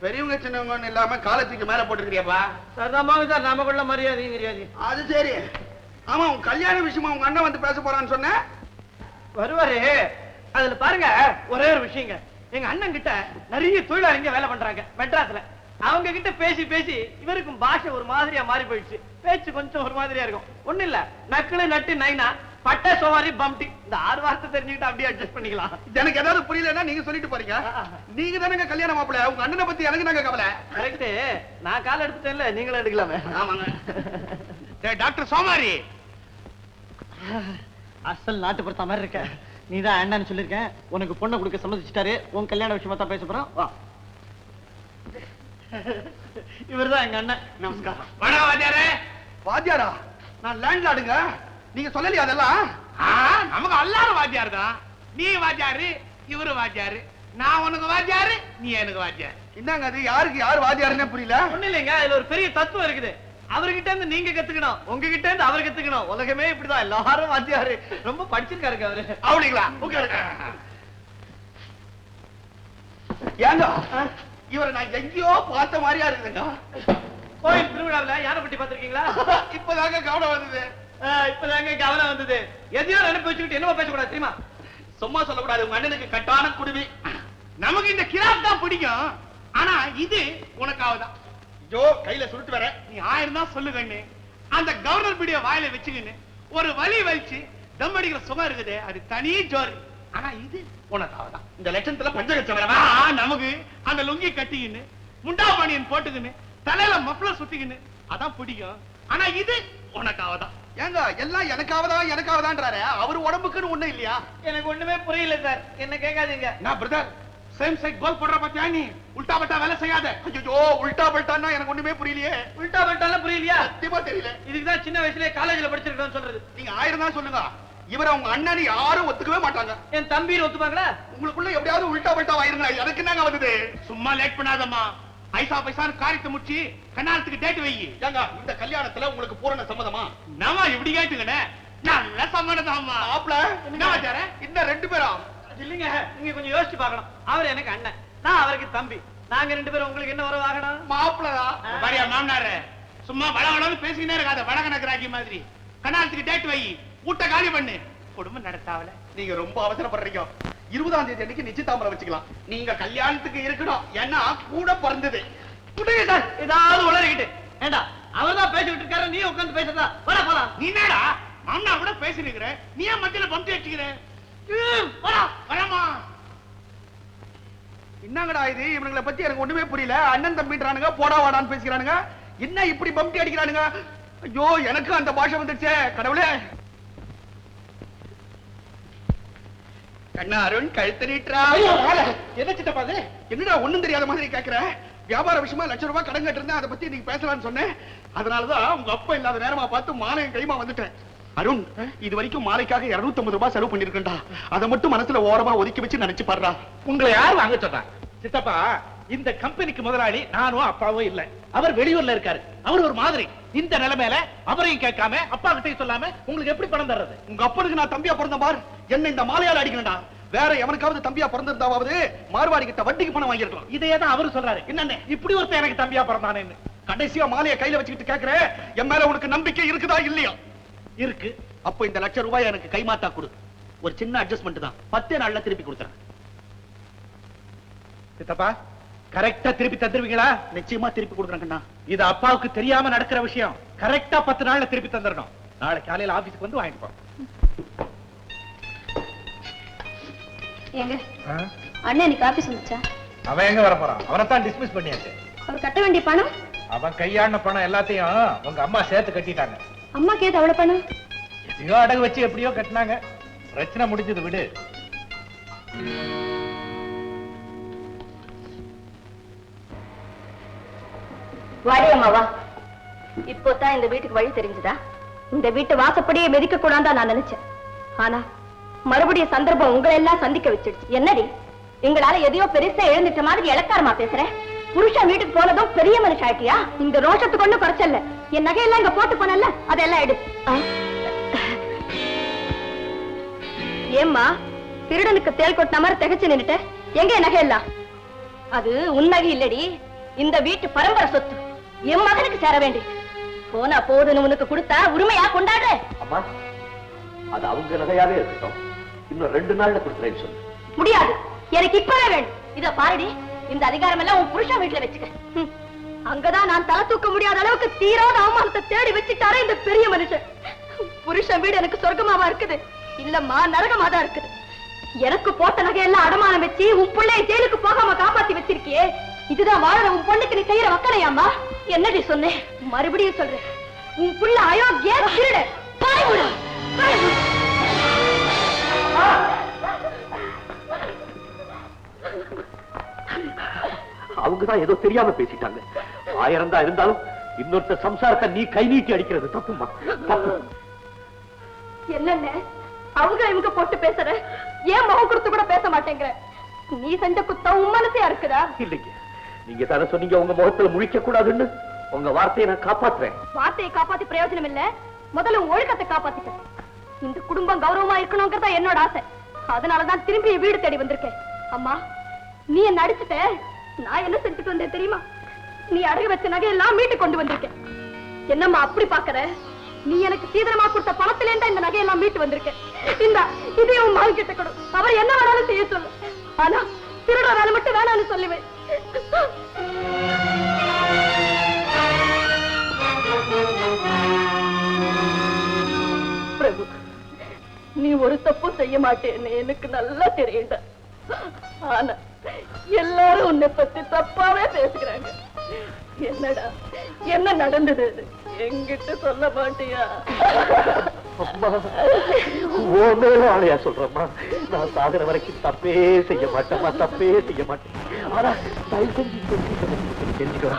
பெரியவங்க சின்னவங்க இல்லாம காலத்துக்கு மேல போட்டுக்கிறியாப்பா? சார் நமக்குள்ள மரியாதை. அது சரி. ஆமா, உன் கல்யாண விஷயமா உங்க அண்ணன் வந்து பேச போறான்னு சொன்ன. வருவாரு. அதுல பாருங்க, ஒரே ஒரு விஷயங்க. எங்க அண்ணன் கிட்ட நிறைய தொழிலாளிங்க வேலை பண்றாங்க மெட்ராஸ்ல. அவங்க கிட்ட பேசி பேசி இவருக்கும் பாஷை ஒரு மாதிரியா மாறி போயிடுச்சு. பேச்சு கொஞ்சம் ஒரு மாதிரியா இருக்கும். ஒண்ணு இல்ல, நக்குல நட்டு நைனா பட்ட சோவாரி பம்டி, இந்த 6 வார்த்தை தெரிஞ்சுக்கிட்டு அப்படியே அட்ஜஸ்ட் பண்ணிக்கலாம். எனக்கு ஏதாவது புரியலன்னா நீங்க சொல்லிட்டு போறீங்க. நீங்க தானங்க கல்யாணம் மாப்பிள்ள, உங்க அண்ணனை பத்தி எனக்கு நாங்க கவலை. கரெக்ட், நான் கால் எடுத்துட்டேன்ல, நீங்களும் எடுக்கலாமே. ஆமாங்க. டாக்டர் சோமாரி, அசல் நாட்டுப்புறத்த மாதிரி இருக்க. நீதான் அண்ணன்னு சொல்லிருக்கேன். உனக்கு பொண்ணை கொடுக்க சம்மதிச்சுட்டாரு. உன் கல்யாண விஷயமா தான் பேச போறோம். வா. இவர்தான் எங்க அண்ணன். நமஸ்காரம். வணக்கம் வாத்தியாரே. வாத்தியாரா? நான் லேண்ட்லார்டுங்க. நீங்க சொல்லலையா அதெல்லாம்? நமக்கு எல்லாரும் வாத்தியார் தான். நீ வாத்தியாரு, இவரு வாத்தியாரு. நான் உனக்கு வாத்தியாரு, நீ எனக்கு வாத்தியார். என்னங்க அது? யாருக்கு யார் வாத்தியாருன்னே புரியல. ஒண்ணு இல்லைங்க, இதுல ஒரு பெரிய தத்துவம் இருக்குது. அவர்கிட்ட இருந்து நீங்க கத்துக்கணும், உங்ககிட்ட இருந்து அவர் கத்துக்கணும். உலகமே இப்படிதான், எல்லாரும் வாத்தியாரு. ரொம்ப படிச்சிருக்காருங்க அவரு. அப்படிங்களா? ஏங்க இவரை நான் எங்கேயோ பார்த்த மாதிரியா இருக்குங்க. கோயில் திருவிழாவில யாரை பட்டி பாத்திருக்கீங்களா? இப்பதாங்க கவனம் வந்தது. இப்பதாங்க கவனம் வந்தது. எதையோ நினைப்பு வச்சுக்கிட்டு என்னவோ பேசக்கூடாது தெரியுமா? சும்மா சொல்லக்கூடாது. உங்க அண்ணனுக்கு கட்டான குடுமி. நமக்கு இந்த கிராப் தான் பிடிக்கும். ஆனா இது உனக்காவதான். ஜோ கையில சுருட்டு வர. நீ 1000 தான் சொல்லுகண்ணு. அந்த கவர்னர் பீடிய வாயில வச்சுக்கின்னு ஒரு வலி வலிச்சு தம் அடிக்கிற சுகம் இருக்குது, அது தனி ஜோரி. ஆனா இது உனக்காவதான். இந்த லட்சத்துல பஞ்சகச்சம் வரவா? நமக்கு அந்த லுங்கி கட்டிக்கின்னு முண்டா பாணியன் போட்டுக்கின்னு தலையில மப்ளர் சுத்திக்கின்னு அதான் பிடிக்கும். ஆனா இது உனக்காவதான். ஏங்க எல்லாம் எனக்காவதான்றாரு. அவர் உடம்புக்குன்னு ஒண்ணு இல்லையா? எனக்கு ஒண்ணுமே புரியல சார், என்ன கேட்காதீங்க. நான் பிரதர் சேம் சைட் கோல் போடுற பாத்தியா நீ? உல்டா பல்டா வேலை செய்யாத. ஐயோ, உல்டா பல்டான்னா எனக்கு ஒண்ணுமே புரியலையே. உல்டா பல்டாலாம் புரியலையா? சத்தியமா தெரியல. இதுக்குதான் சின்ன வயசுலயே காலேஜ்ல படிச்சிருக்கோம்னு சொல்றது. நீங்க 1000 தான் சொல்லுங்க. இவரை உங்க அண்ணன் யாரும் ஒத்துக்கவே மாட்டாங்க. என் தம்பின்னு ஒத்துப்பாங்களா? உங்களுக்குள்ள எப்படியாவது உல்டா பல்டா ஆயிருங்க. எனக்கு என்னங்க வந்தது? சும்மா லேட் பண்ணாதம்மா. ஐசா பைசான்னு காரியத்தை முடிச்சு கண்ணாலத்துக்கு டேட் வை. ஏங்க இந்த கல்யாணத்துல உங்களுக்கு பூரண சம்மதமா? நாம இப்படி கேட்டுங்கண்ணே. நல்ல சம்மதம்மா. ஆப்ல என்ன வாச்சாரே? இன்னும் 2 பேரா? இல்லைங்க, நீங்க கொஞ்சம் யோசிச்சு பார்க்கணும். அவர் எனக்கு அண்ணன், நான் அவருக்கு தம்பி. நாங்க 2 பேரும் உங்களுக்கு என்ன உறவு ஆகணும்? மாப்பிளதான். பாரியா மாமனாரு, சும்மா வளவளன்னு பேசிக்கிட்டே இருக்காத. வடகணக்கு மாதிரி கண்ணாலத்துக்கு டேட் வை. ஊட்ட காலி பண்ணு. குடும்பம் நடத்தாவல. நீங்க ரொம்ப அவசரப்படுறீங்க. 20ஆம் தேதி அன்னைக்கு நிச்சயதாம்பரம் வச்சுக்கலாம். நீங்க கல்யாணத்துக்கு இருக்கணும். ஏன்னா கூட பிறந்தது. புடிங்க சார், ஏதாவது உளறிக்கிட்டு. ஏண்டா அவர்தான் பேசிக்கிட்டு இருக்காரு, நீ உட்கார்ந்து பேசுறதா? வர போலாம். நீ என்னடா மாமனா கூட பேசிருக்கிற, நீ ஏன் மத்தியில பம்பி வச்சுக்கிற? வரா வரமா. என்னங்கடா இது? இவங்களை பத்தி எனக்கு ஒண்ணுமே புரியல. அண்ணன் தம்பின்றானுங்க, போடா வாடான்னு பேசிக்கிறானுங்க. என்ன இப்படி பம்பி அடிக்கிறானுங்க? ஐயோ, எனக்கு அந்த பாஷை வந்துடுச்சே கடவுளே. கண்ணா அருண், கழுத்து நீட்டுறா. என்ன சித்தப்பா அது? என்னடா ஒண்ணும் தெரியாத மாதிரி கேக்குற? வியாபார விஷயமா ₹1,00,000 கடன் கட்டிருந்தேன், அதை பத்தி நீங்க பேசலாம்னு சொன்னேன். அதனாலதான் உங்க அப்பா இல்லாத நேரமா பார்த்து மாலையும் கைமா வந்துட்டேன். அருண், இது வரைக்கும் மாலைக்காக ₹250 செலவு பண்ணிருக்கேன்டா. அதை மட்டும் மனசுல ஓரமா ஒதுக்கி வச்சு நினைச்சு பாடுறா. உங்களை யார் வாங்க சொன்னா? சித்தப்பா, இந்த கம்பெனிக்கு முதலாளி நானும் அப்பாவும் இல்ல. அவர் வெளியூர்ல இருக்காரு. அவர் ஒரு மாதிரி. இந்த நிலைமையில அவரையும் கேட்காம அப்பா கிட்டையும் சொல்லாம உங்களுக்கு எப்படி பணம் தர்றது? உங்க அப்பனுக்கு நான் தம்பியா பிறந்த பார், என்ன இந்த மாலையால அடிக்கணும்டா. வேற எவனுக்காவது தம்பியா பிறந்திருந்தாவது மார்வாடி கிட்ட வட்டிக்கு பணம் வாங்கிருக்கலாம். இதையே தான் அவரு சொல்றாரு. என்னன்னு இப்படி ஒருத்தர் எனக்கு தம்பியா பிறந்தானேன்னு. கடைசியா மாலையை கையில வச்சுக்கிட்டு கேக்குறேன், என் மேல உனக்கு நம்பிக்கை இருக்குதா இல்லையா? இருக்கு. அப்ப இந்த ₹1,00,000 எனக்கு கைமாத்தா கொடு. ஒரு சின்ன அட்ஜஸ்ட்மெண்ட் தான், 10 நாள்ல திருப்பி கொடுத்துறேன். சித்தப்பா, கரெக்டா திருப்பி தந்துருவீங்களா? நிச்சயமா திருப்பி கொடுக்குறேங்கண்ணா. இது அப்பாவுக்கு தெரியாம நடக்கிற விஷயம். கரெக்டா 10 நாள்ல திருப்பி தந்துடணும். நாளை காலையில ஆபீஸ்க்கு வந்து வாங்கிட்டு போ. ஏங்க அண்ணன் இன்னைக்கு ஆபீஸ் வந்துச்சா? அவன் எங்க வர போறான்? அவனைத்தான் டிஸ்மிஸ் பண்ணியாச்சு. அவர் கட்ட வேண்டிய பணம்? அவன் கையாண்ட பணம் எல்லாத்தையும் உங்க அம்மா சேர்த்து கட்டிட்டாங்க. அம்மா கேது அவ்வளவு பணம்? எதையோ அடகு வச்சு எப்படியோ கட்டினாங்க. பிரச்சனை முடிஞ்சது, விடு. வாடி அம்மாவா. இப்போதான் இந்த வீட்டுக்கு வழி தெரிஞ்சுதா? இந்த வீட்டு வாசப்படியே மிதிக்க கூடாதான் நான் நினைச்சேன். ஆனா மறுபடியும் சந்தர்ப்பம் உங்களை எல்லாம் சந்திக்க வச்சிடுச்சு. என்னடி எங்களால எதையோ பெருசா எழுந்துட்ட மாதிரி இலக்காரமா பேசுற? புருஷன் வீட்டுக்கு போனதும் பெரிய மனுஷன் ஆயிட்டியா? இந்த ரோஷத்துக்கு ஒண்ணும் குறைச்சல்ல. என் நகையெல்லாம் இங்க போட்டு போனல, அதெல்லாம் எடு. ஏம்மா திருடனுக்கு தேல் கொட்டின மாதிரி திகச்சு நின்னுட்ட? எங்க என் நகையெல்லாம்? அது உன் நகை இல்லடி, இந்த வீட்டு பரம்பரை சொத்து என் மகனுக்கு சேர வேண்டியது. போனா போதுன்னு உனக்கு கொடுத்தா உரிமையா கொண்டாடுற? அம்மா, அது அவங்க நகையாவே இருக்கட்டும். இன்னும் 2 நாள்ல கொடுத்துறேன்னு சொல்லு. முடியாது, எனக்கு இப்பவே வேணும். இத பாருடி, இந்த அதிகாரம் எல்லாம் உன் புருஷன் வீட்டுல வச்சுக்க. அங்கதான் நான் தலை தூக்க முடியாத அளவுக்கு தீராத அவமானத்தை தேடி வச்சுட்டாரே இந்த பெரிய மனுஷன். புருஷன் வீடு எனக்கு சொர்க்கமாவா இருக்குது? இல்லம்மா, நரகமா தான் இருக்குது. எனக்கு போட்ட நகையெல்லாம் அடமானம் வச்சு உன் பிள்ளைய ஜெயிலுக்கு போகாம காப்பாத்தி வச்சிருக்கியே, இதுதான் வாழற உன் பொண்ணுக்கு நீ செய்யற வக்கலையாமா? என்னடி சொன்னேன்? மறுபடியும் சொல்றேன், உன் புள்ள அயோக்கிய திருட. பாய் விடு, பாய் விடு. அவங்கதான் ஏதோ தெரியாம பேசிட்டாங்க. 1000 தான் இருந்தாலும் இன்னொருத்த சம்சாரத்தை நீ கை நீட்டி அடிக்கிறது தப்புமா, தப்பு. என்னென்ன அவங்க இவங்க போட்டு பேசுற? ஏன் முகம் கொடுத்து கூட பேச மாட்டேங்கிற? நீ செஞ்ச குத்தம் உன் மனசையா இருக்குதா? இல்லைங்க, நீங்க தானே சொன்னீங்க உங்க முகத்துல முழிக்க கூடாதுன்னு. உங்க வார்த்தையை நான் காப்பாத்துறேன். வார்த்தையை காப்பாத்தி பிரயோஜனம் இல்ல, முதல்ல உன் ஒழுக்கத்தை காப்பாத்திக்க. இந்த குடும்பம் கௌரவமா இருக்கணுங்கிறதா என்னோட ஆசை. அதனாலதான் திரும்பி வீடு தேடி வந்திருக்கேன். அம்மா, நீ என்ன அடிச்சுட்ட, நான் என்ன செஞ்சுட்டு வந்தேன் தெரியுமா? நீ அடகு வச்ச நகையெல்லாம் மீட்டு கொண்டு வந்திருக்கேன். என்னம்மா அப்படி பாக்குற? நீ எனக்கு சீதனமா கொடுத்த பணத்திலே தான் இந்த நகையெல்லாம் மீட்டு வந்திருக்கேன். இந்த இதையும் உன் மகன் கிட்ட கொடு. அவர் என்ன வேணாலும் செய்ய சொல்லு. ஆனா திருட வேலை மட்டும் வேணான்னு சொல்லுவேன். பிரபு, நீ ஒரு தப்பும் செய்ய மாட்டேன்னு எனக்கு நல்லா தெரியுண்ட. ஆனா எல்லாரும் உன்னை பத்தி தப்பாவே பேசுகிறாங்க. என்னடா, என்ன நடந்தது? என்கிட்ட சொல்ல மாட்டியா? ஆளையா சொல்றேம்மா, நான் சாகுற வரைக்கும் தப்பே செய்ய மாட்டேம்மா, தப்பே செய்ய மாட்டேன். ஆனா தயவு செஞ்சு தெரிஞ்சுக்கோ.